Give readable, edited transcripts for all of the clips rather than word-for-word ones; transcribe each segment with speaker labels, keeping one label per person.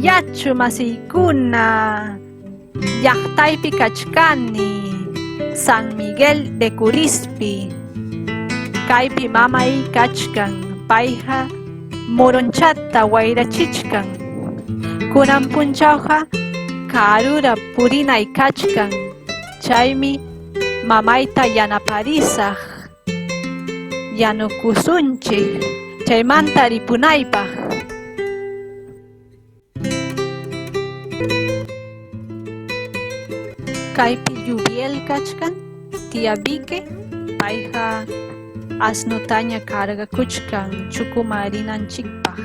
Speaker 1: Yachu masiykuna llaqtaypi kachkani San Miguel de Curispi. Kaypi mamay kachkan payqa Moronchata wayrachichkan. Kunan punchawqa karura purinay kachkan. Chaymi mamayta yanaparisaq yanukusunchik chaymanta ripunaypaq. Kaypi Lluviel kachkan tia Vique payqa asnutaña kargakuchkan chukumarinanchikpaq.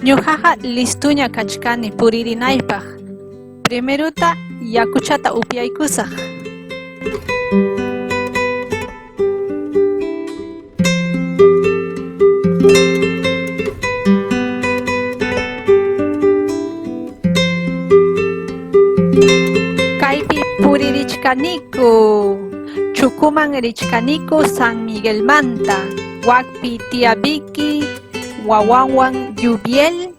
Speaker 1: Ñuqaqa listuña kachkani puririnaypaq. Primeruta yakuchata upyaykusaq. Kaypi puririchkaniku chukuman richkaniku San Miguelmanta. Wakpi tia Vicky wawawan Lluviel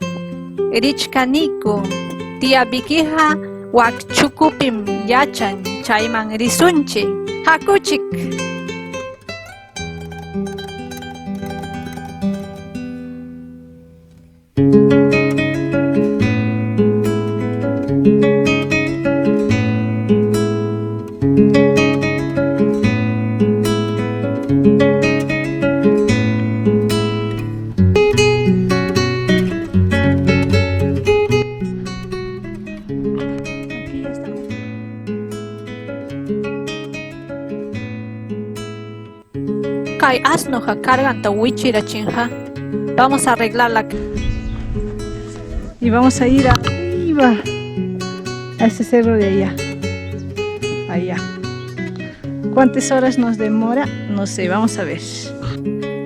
Speaker 1: richkaniku. Tia Vickyqa wak chukupim yachan chayman risunchik. Hakuchik. Kay asnoqa carganta wichirachinqa. Vamos a arreglarla.
Speaker 2: Y vamos a ir arriba a ese cerro de allá. Allá. ¿Cuántas horas nos demora? No sé, vamos a ver.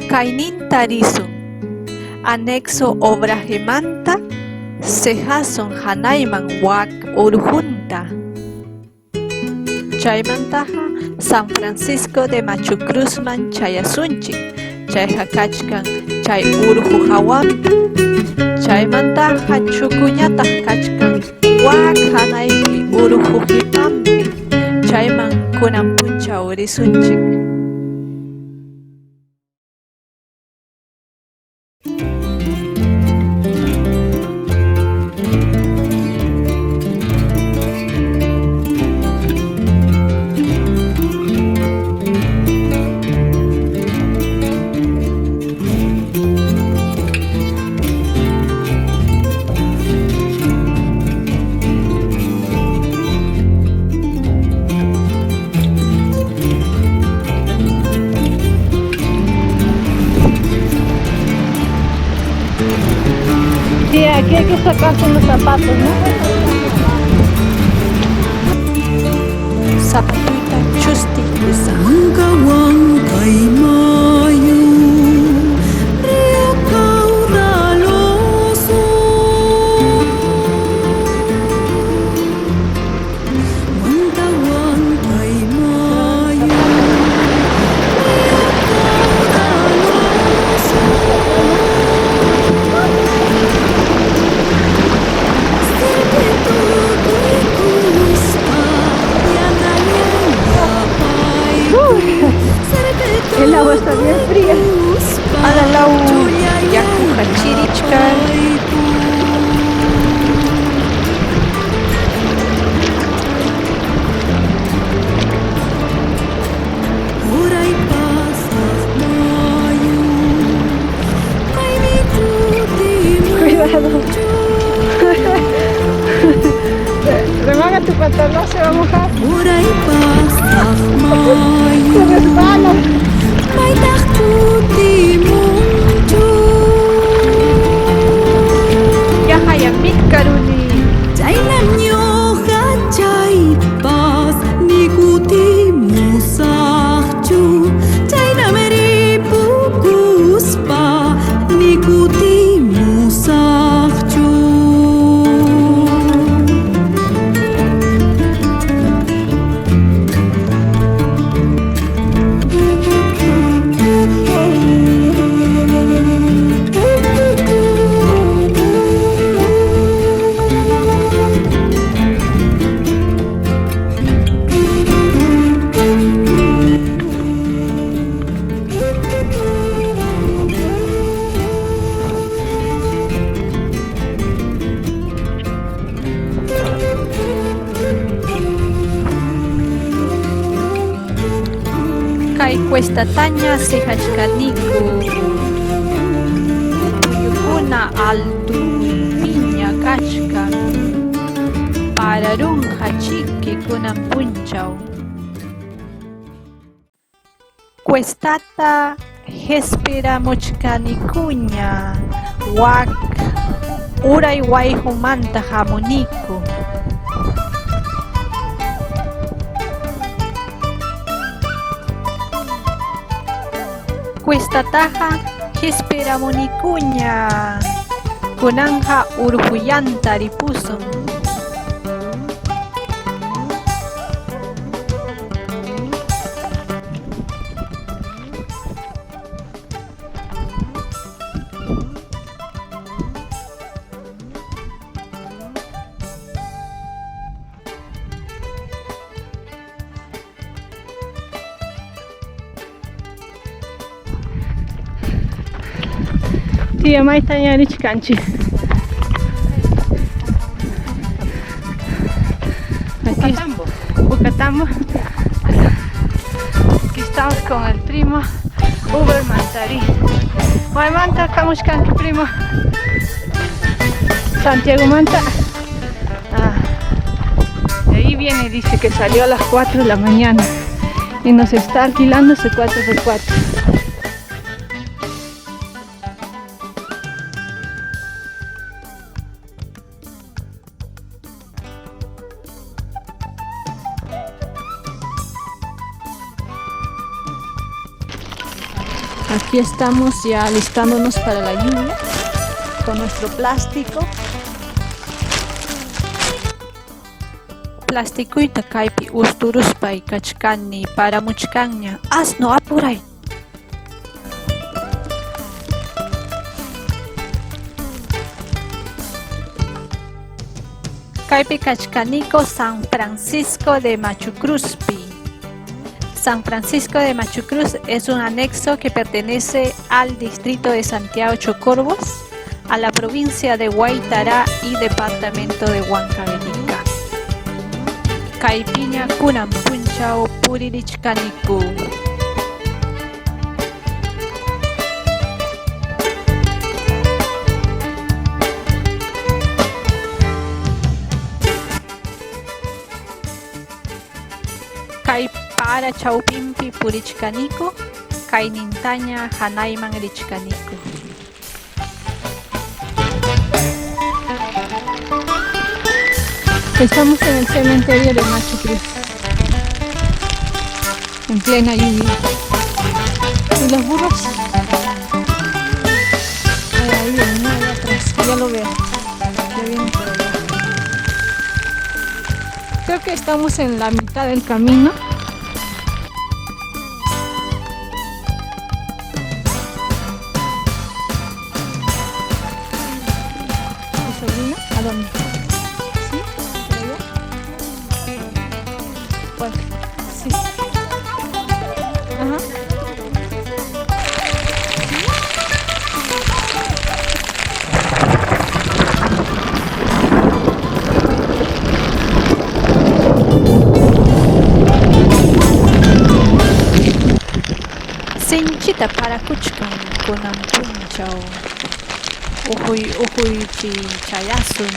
Speaker 1: Kaynin tarisun. Anexo obrajemanta sejason hanayman wak urjunta. Chaymantaqa San Francisco de Machucruzman chayasunchik. Chayqa kachkan chay urju hawampi. Chaymantaqa chukuñataq kachkan wak hanaypi urju hipanpi. Chayman kunan punchaw risunchik.
Speaker 2: Sí, aquí hay que sacarse los zapatos, ¿no?
Speaker 1: Zapatuita chusti kusa.
Speaker 3: Río caudaloso. Huancahuancaimayo,
Speaker 2: El agua está bien fría.
Speaker 1: Alalau yakuqa chirichkan.
Speaker 3: por ahí pasas mayo, ay mi último.
Speaker 2: Cuidado. Remanga tu pantalón, se va a mojar.
Speaker 3: Por ahí pasas mayo,
Speaker 2: Se resbala.
Speaker 3: may takutimuncho.
Speaker 1: Yaqa yamit karuni.
Speaker 3: Chaynan ñuqa chaypas nikutimusaqchu. Chaynam ripukuspa nikutimusaqchu.
Speaker 1: Cuestataña sihachkaniku. Puyukuna altu piña kachka. Pararunja chiki kunan punchaw. Cuestata hesperamuchkanikuña. Wak uray wayhumanta hamuniku. Cuestataja hesperamunikuña. Kunanja urhuyanta ripusun.
Speaker 2: Tía Maita ya Richkanchi. Aquí Bucatambo. Aquí estamos con el primo Uber Mantari. Guay Manta, Kamushkanki primo. Santiago Manta. De ahí viene, dice que salió a las 4 de la mañana y nos está alquilando ese 4x4. Aquí estamos ya alistándonos para la lluvia con nuestro plástico.
Speaker 1: Plasticuyta kaypi usturuspay kachkani paramuchkanña. Asno apuray. Kaypi kachkaniko San Francisco de Machucruzpi. San Francisco de Machucruz es un anexo que pertenece al distrito de Santiago Chocorvos, a la provincia de Huaytará y departamento de Huancavelica. Kaypiña kunan punchaw puririchkaniku. Kay para chaupimpi purichkaniku, kay nintaña hanayman richkaniku.
Speaker 2: Estamos en el cementerio de Machucruz, en plena lluvia. ¿Y los burros? Ahí vienen, allá atrás, ya lo veo. Ya vienen por allá. Creo que estamos en la mitad del camino. ¿Mi sobrina? ¿A dónde? ¿Sí? ¿Por allá? ¿Cuál? Sí. Ajá.
Speaker 1: Sinchita para kuchkan kunan punchaw. Ujuy chayasun.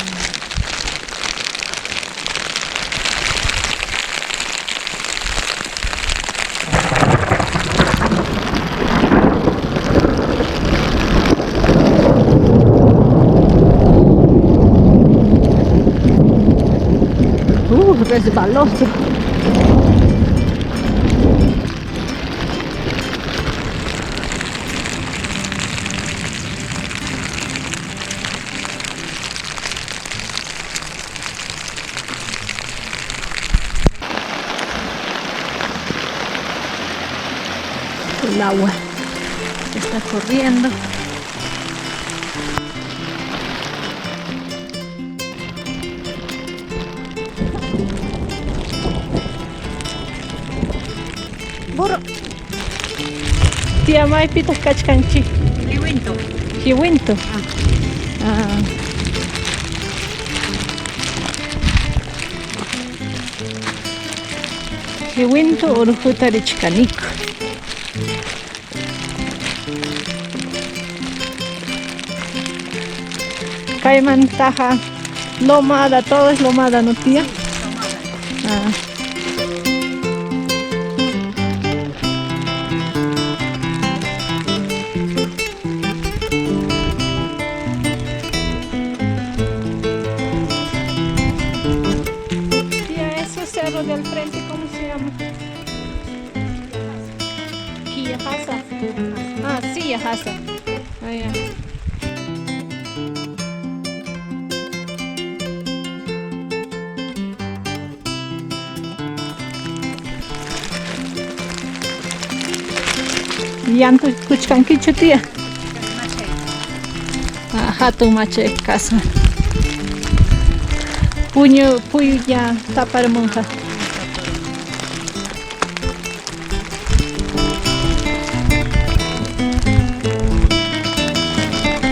Speaker 2: Resbaloso. El agua está corriendo. Burro. Tía May pitas kachkanchi.
Speaker 1: Liwinto.
Speaker 2: Hiwinto. Hiwinto urujuta richkaniko. Caiman taja lomada, todo es lomada, ¿no, tía? Ah. Tía, ese cerro del frente, ¿cómo se llama? Quillajasa. Ah, sí, Yajasa. Ah, ya. Yanto kuchkankichu, tía. Hatun mache casa. Puño ya tapar monja.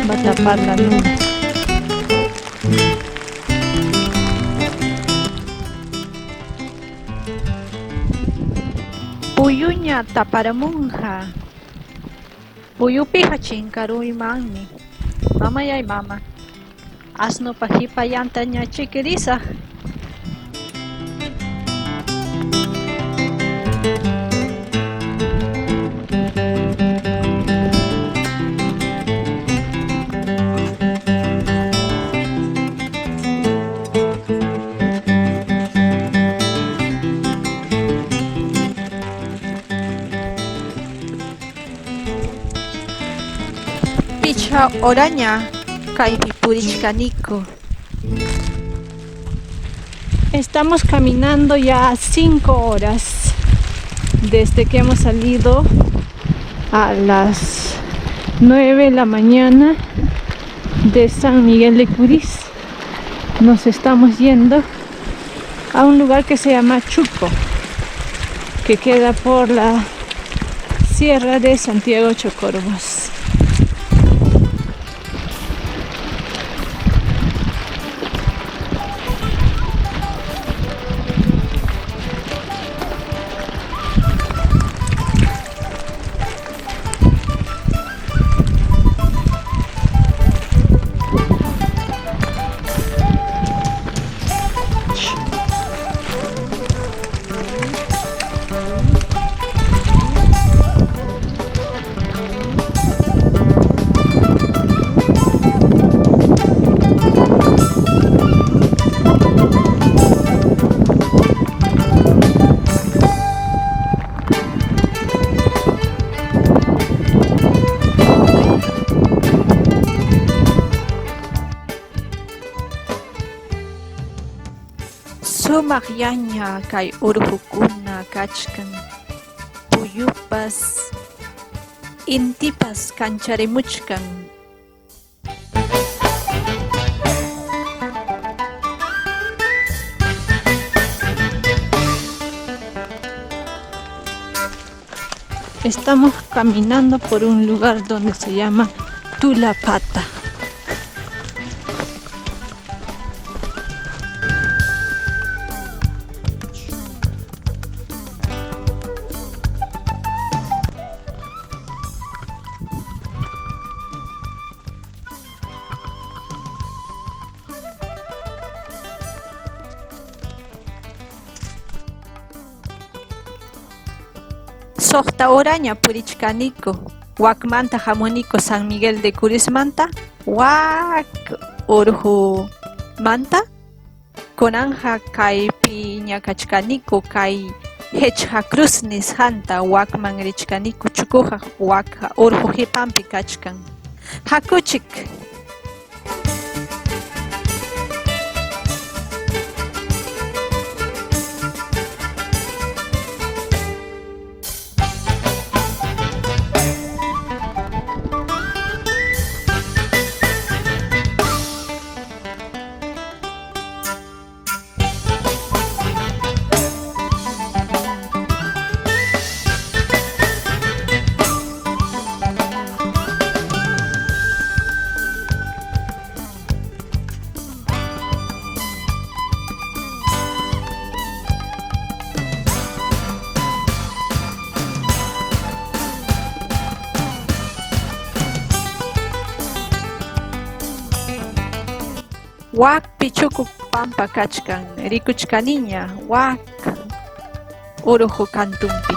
Speaker 2: Va a tapar la nube.
Speaker 1: Puyuña taparamunja. Puyupi hachinkaruy manmi. Mama yay mama. Asno pajipa yantaña chiquiriza. Picha oraña. Kaypi purichkaniko.
Speaker 2: Estamos caminando ya 5 horas desde que hemos salido a las 9 de la mañana de San Miguel de Curis. Nos estamos yendo a un lugar que se llama Chuco, que queda por la Sierra de Santiago Chocorvos.
Speaker 1: Sumaq yaña kay urqukuna kachkan. Puyupas intipas kancharimuchkan.
Speaker 2: Estamos caminando por un lugar donde se llama Tulapata.
Speaker 1: Soqta oraña purichkaniko. Wakmanta hamuniko San Miguel de Curismanta. Wak urhu manta. Konanja kaypi ñakachkaniko kay Hecha Cruz nishanta wakman richkaniko chukuja wak urhu hipampi kachkan. Hakuchik. Wak pichuku pampa kachkan, rikuchkaniña, wak uruju kantumpi.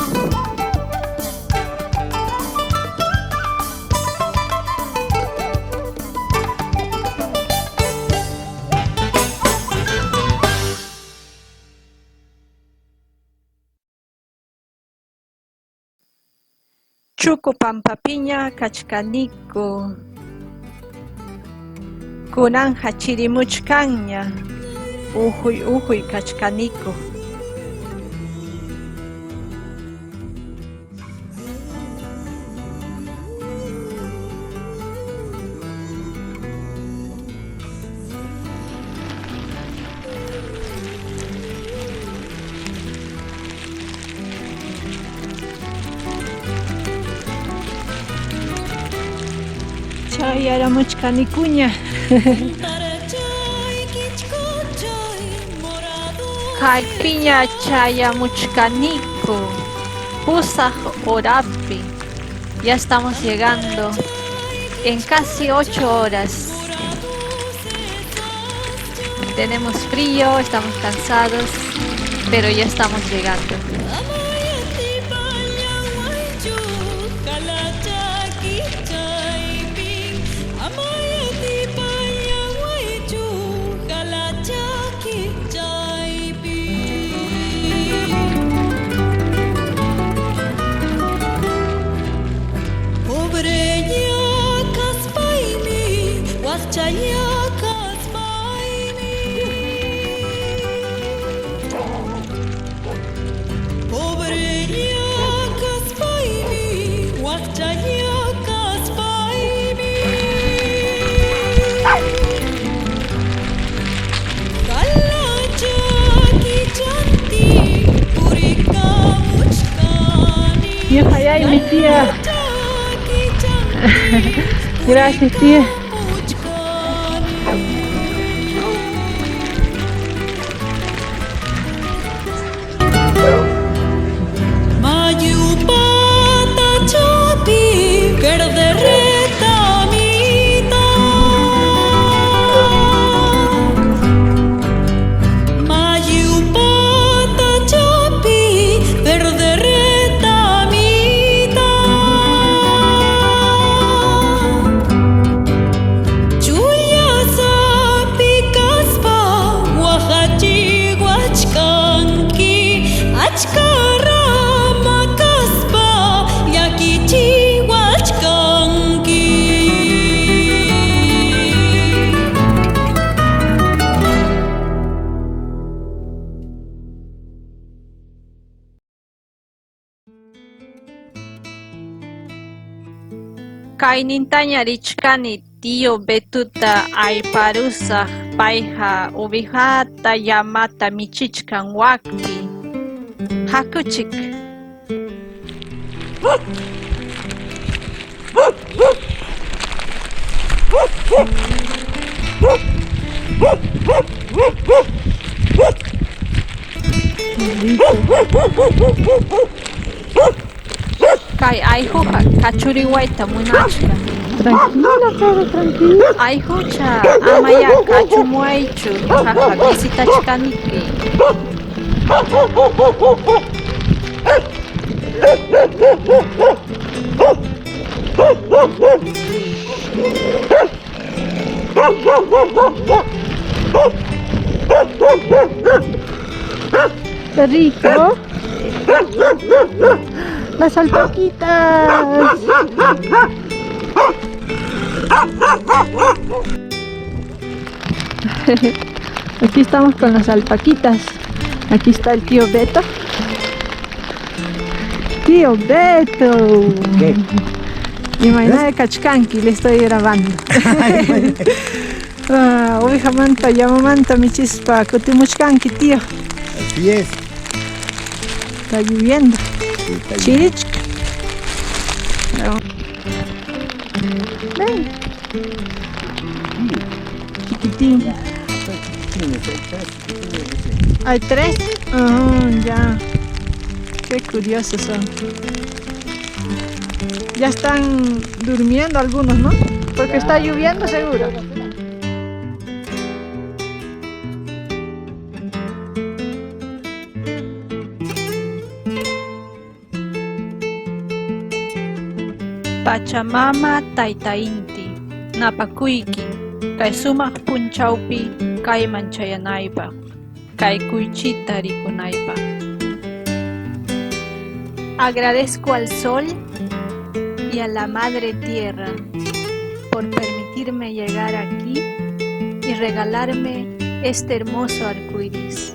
Speaker 1: Chuku pampapiña kachkaniku, kunan hachirimuchkanña, ujuy kachkaniku.
Speaker 2: Chayaramuchkanikuña.
Speaker 1: Kaypiña chayamuchkaniku, pusaq horapi. Ya estamos llegando en casi 8 horas. Tenemos frío, estamos cansados, pero ya estamos llegando.
Speaker 2: Yo hayay mi tía. Gracias, tía.
Speaker 3: Mayupata chapi verde retamita, Mayupata chapi verde retamita, chuyasa pikaspa wahachi wachkanki achkara.
Speaker 1: Kaynintaña richkani tío Betuta ayparusaq payqa ubihata llamata michichkan wakpi. Hakuchik. Kay ayhuqa kachuriwayta munachka.
Speaker 2: Tranquila, pero tranquila.
Speaker 1: Ayhucha amaya kachumuaychu ñuqaqa visitachkaniki.
Speaker 2: Qué rico. Las alpaquitas. Aquí estamos con las alpaquitas. Aquí está el tío Beto. Tío Beto.
Speaker 4: ¿Qué?
Speaker 2: Y mañana de Cachcanqui le estoy grabando. Oveja manta, llama manta, mi chispa, Cotimuchcanqui, tío.
Speaker 4: Así es.
Speaker 2: Está lloviendo.
Speaker 4: Sí, está bien.
Speaker 2: Chirichca. Ven. Chiquitín. Hay 3. Ya. Qué curiosos son. Ya están durmiendo algunos, ¿no? Porque está lloviendo seguro.
Speaker 1: Pachamama Tayta Inti, napakuyki, kay sumaq punchawpi kayman chayanaypaq, kay kuychita rikunaypaq. Agradezco al sol y a la madre tierra por permitirme llegar aquí y regalarme este hermoso arcoíris.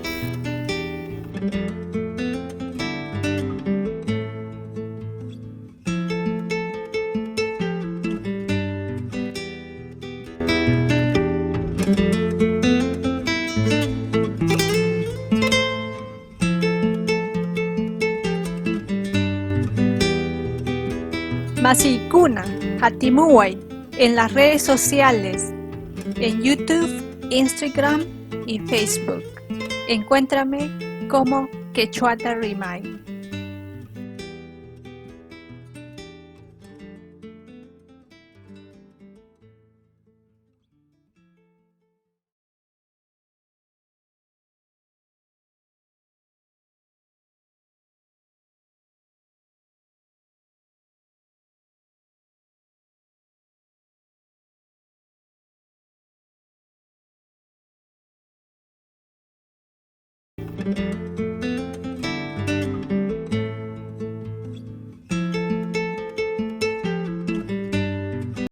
Speaker 1: Masikuna, Hatimuway, en las redes sociales, en YouTube, Instagram y Facebook. Encuéntrame como Quechuata Rimay.